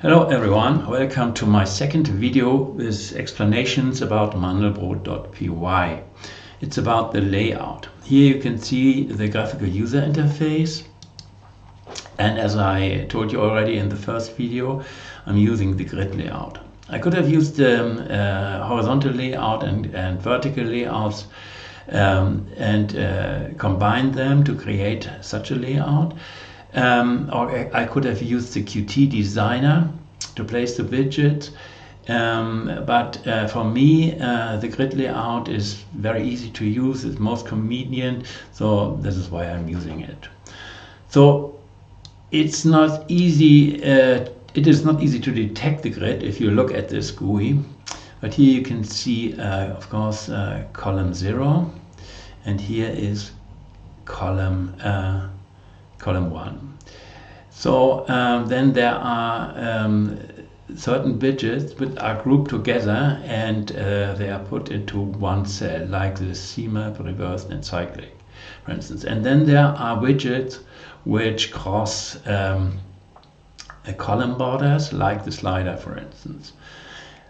Hello everyone, welcome to my second video with explanations about mandelbrot.py. It's about the layout. Here you can see the graphical user interface, and as I told you already in the first video, I'm using the grid layout. I could have used the horizontal layout and vertical layouts and combined them to create such a layout. Or I could have used the Qt designer to place the widget, but for me the grid layout is very easy to use, it's most convenient, so this is why I'm using it. So it's not easy, it is not easy to detect the grid if you look at this GUI, but here you can see of course column 0, and here is column 1. So then there are certain widgets which are grouped together, and they are put into one cell, like the CMap, reversed, and cyclic, for instance. And then there are widgets which cross column borders, like the slider, for instance.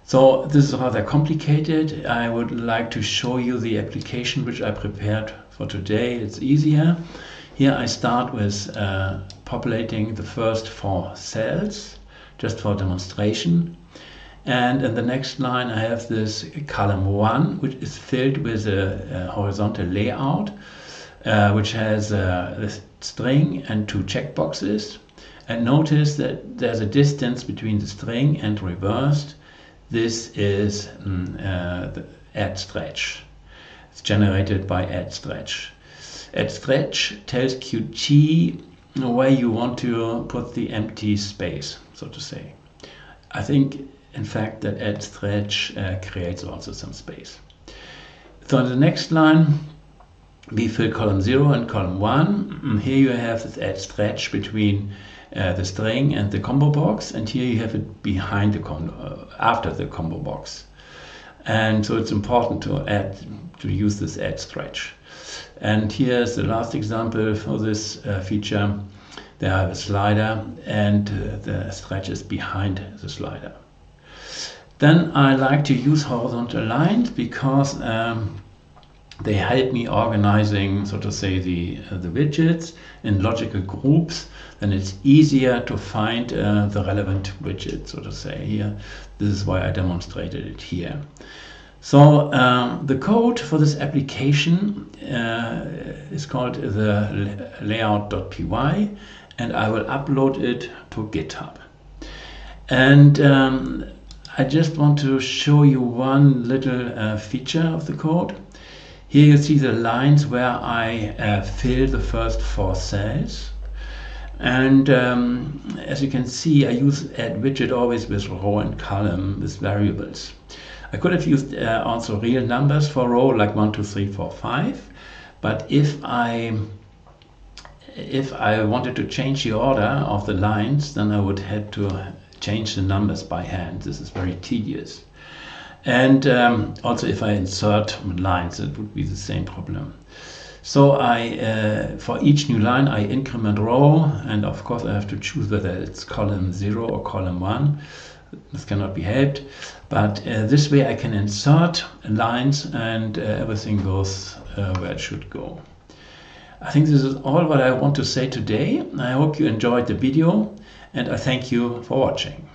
So this is rather complicated. I would like to show you the application which I prepared for today. It's easier. Here I start with populating the first 4 cells, just for demonstration. And in the next line I have this column 1, which is filled with a horizontal layout, which has a string and 2 checkboxes. And notice that there's a distance between the string and reversed. This is the add stretch. It's generated by add stretch. Add stretch tells Qt where you want to put the empty space, so to say. I think, in fact, that add stretch creates also some space. So in the next line, we fill column 0 and column 1. Here you have this add stretch between the string and the combo box, and here you have it behind the after the combo box. And so it's important to use this add stretch. And here's the last example for this feature. There I have a slider, and the stretch is behind the slider. Then I like to use horizontal lines because they help me organizing, so to say, the widgets in logical groups. Then it's easier to find the relevant widget, so to say. Here, this is why I demonstrated it here. So the code for this application is called the layout.py, and I will upload it to GitHub. And I just want to show you one little feature of the code. Here you see the lines where I fill the first 4 cells. And as you can see, I use add widget always with row and column with variables. I could have used also real numbers for row, like 1, 2, 3, 4, 5. But if I wanted to change the order of the lines, then I would have to change the numbers by hand. This is very tedious. And also if I insert lines, it would be the same problem. So for each new line I increment row, and of course I have to choose whether it's column 0 or column 1. This cannot be helped, but this way I can insert lines, and everything goes where it should go. I think this is all what I want to say today. I hope you enjoyed the video, and I thank you for watching.